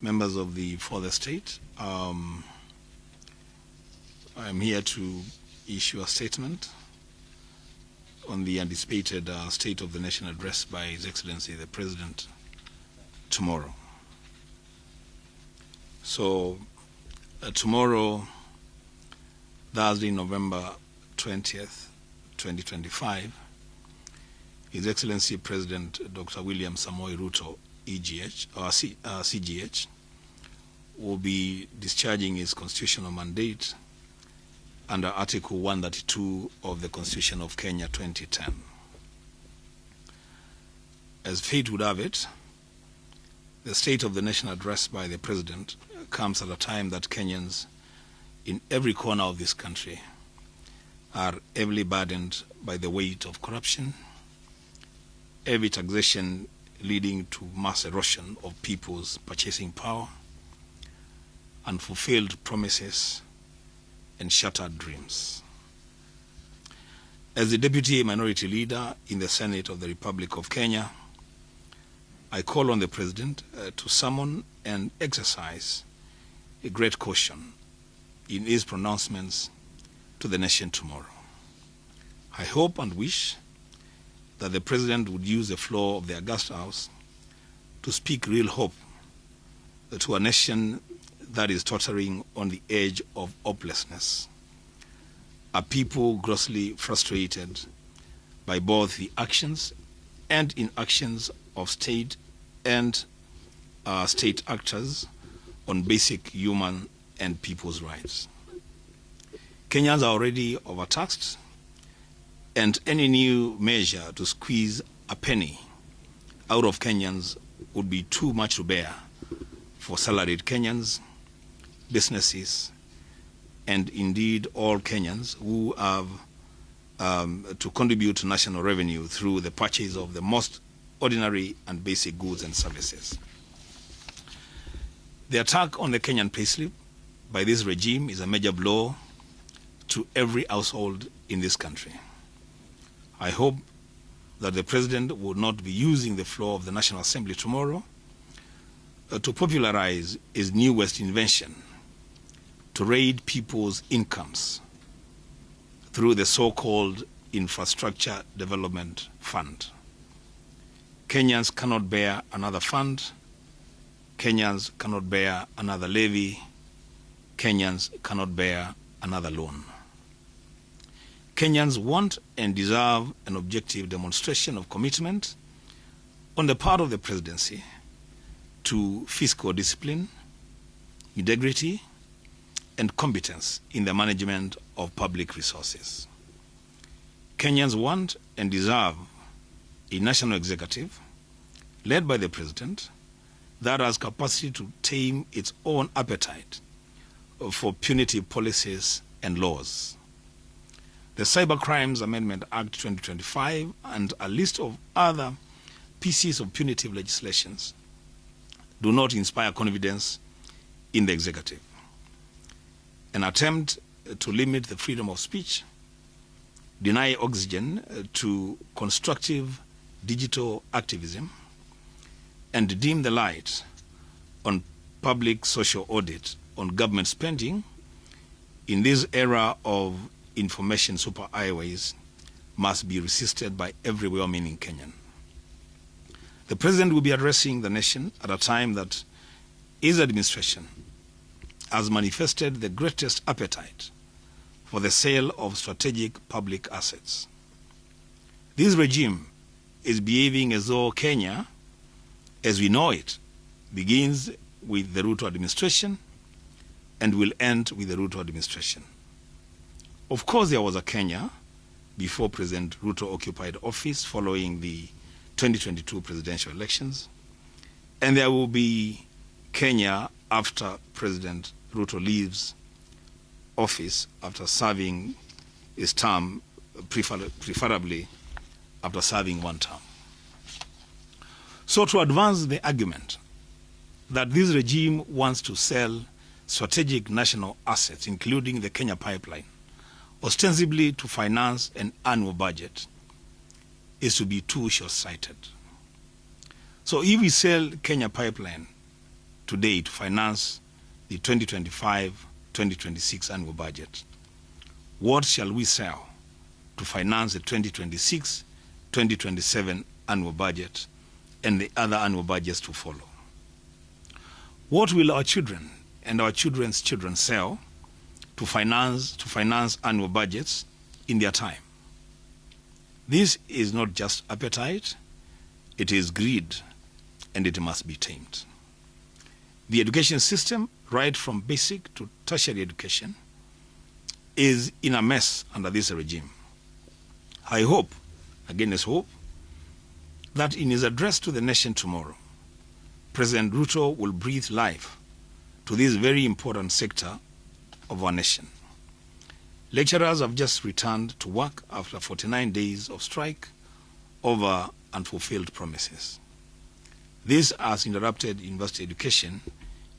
Members of the fourth estate, I'm here to issue a statement on the anticipated State of the Nation address by His Excellency the President tomorrow. So tomorrow, Thursday, November 20th, 2025, His Excellency President Dr. William Samoei Ruto, EGH, or CGH, will be discharging his constitutional mandate under Article 132 of the Constitution of Kenya 2010. As fate would have it, the State of the Nation address by the President comes at a time that Kenyans in every corner of this country are heavily burdened by the weight of corruption, heavy taxation leading to mass erosion of people's purchasing power, unfulfilled promises, and shattered dreams. As the Deputy Minority Leader in the Senate of the Republic of Kenya, I call on the President to summon and exercise a great caution in his pronouncements to the nation tomorrow. I hope and wish that the President would use the floor of the August House to speak real hope to a nation that is tottering on the edge of hopelessness, a people grossly frustrated by both the actions and inactions of state and state actors on basic human and people's rights. Kenyans are already overtaxed, and any new measure to squeeze a penny out of Kenyans would be too much to bear for salaried Kenyans, businesses, and indeed all Kenyans who have to contribute to national revenue through the purchase of the most ordinary and basic goods and services. The attack on the Kenyan payslip by this regime is a major blow to every household in this country. I hope that the President will not be using the floor of the National Assembly tomorrow to popularize his newest invention, to raid people's incomes through the so-called Infrastructure Development Fund. Kenyans cannot bear another fund. Kenyans cannot bear another levy. Kenyans cannot bear another loan. Kenyans want and deserve an objective demonstration of commitment on the part of the presidency to fiscal discipline, integrity, and competence in the management of public resources. Kenyans want and deserve a national executive led by the president that has capacity to tame its own appetite for punitive policies and laws. The Cybercrimes Amendment Act 2025 and a list of other pieces of punitive legislations do not inspire confidence in the executive. An attempt to limit the freedom of speech, deny oxygen to constructive digital activism, and dim the light on public social audit on government spending in this era of information superhighways must be resisted by every well-meaning Kenyan. The President will be addressing the nation at a time that his administration has manifested the greatest appetite for the sale of strategic public assets. This regime is behaving as though Kenya, as we know it, begins with the Ruto administration and will end with the Ruto administration. Of course, there was a Kenya before President Ruto occupied office following the 2022 presidential elections, and there will be Kenya after President Ruto leaves office after serving his term, preferably after serving one term. So to advance the argument that this regime wants to sell strategic national assets, including the Kenya pipeline, ostensibly to finance an annual budget, is to be too short-sighted. So if we sell Kenya pipeline today to finance the 2025-2026 annual budget? What shall we sell to finance the 2026-2027 annual budget and the other annual budgets to follow? What will our children and our children's children sell to finance annual budgets in their time? This is not just appetite, it is greed, and it must be tamed. The education system, right from basic to tertiary education, is in a mess under this regime. I hope, again as hope, that in his address to the nation tomorrow, President Ruto will breathe life to this very important sector of our nation. Lecturers have just returned to work after 49 days of strike over unfulfilled promises. This has interrupted university education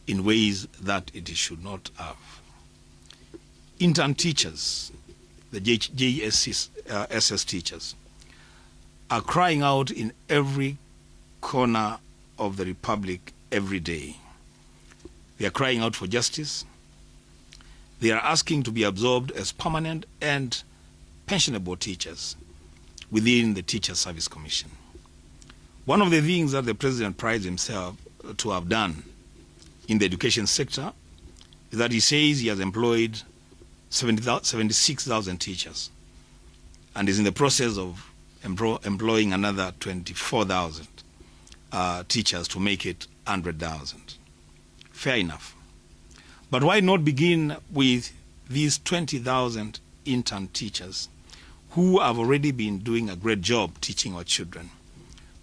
in ways that it should not have. Intern teachers, the JSS teachers, are crying out in every corner of the Republic every day. They are crying out for justice. They are asking to be absorbed as permanent and pensionable teachers within the Teacher Service Commission. One of the things that the President prides himself to have done in the education sector is that he says he has employed 76,000 teachers and is in the process of employing another 24,000 teachers to make it 100,000. Fair enough. But why not begin with these 20,000 intern teachers who have already been doing a great job teaching our children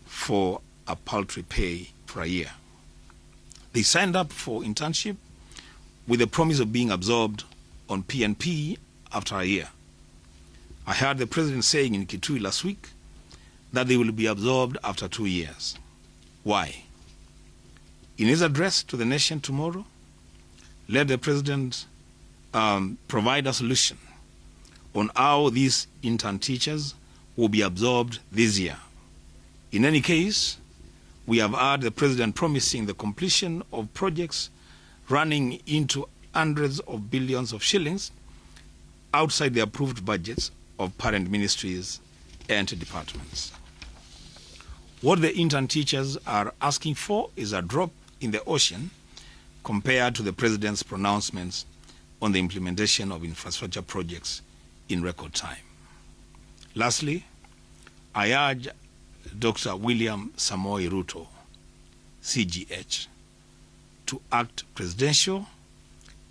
for a paltry pay for a year? They signed up for internship with the promise of being absorbed on PNP after a year. I heard the President saying in Kitui last week that they will be absorbed after 2 years. Why? In his address to the nation tomorrow, let the President provide a solution on how these intern teachers will be absorbed this year. In any case, we have heard the President promising the completion of projects running into hundreds of billions of shillings outside the approved budgets of parent ministries and departments. What the intern teachers are asking for is a drop in the ocean compared to the President's pronouncements on the implementation of infrastructure projects in record time. Lastly, I urge Dr. William Samoei Ruto, CGH, to act presidential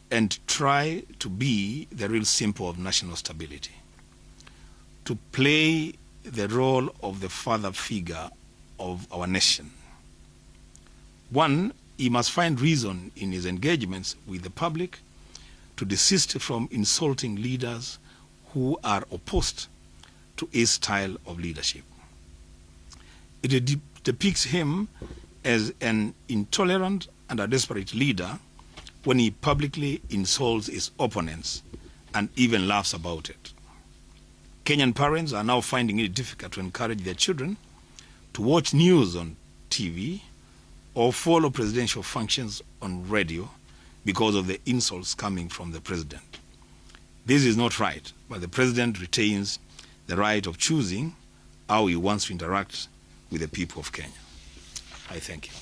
and try to be the real symbol of national stability, to play the role of the father figure of our nation. One, he must find reason in his engagements with the public to desist from insulting leaders who are opposed to his style of leadership. It depicts him as an intolerant and a desperate leader when he publicly insults his opponents and even laughs about it. Kenyan parents are now finding it difficult to encourage their children to watch news on TV or follow presidential functions on radio because of the insults coming from the President. This is not right, but the President retains the right of choosing how he wants to interact with the people of Kenya. I thank you.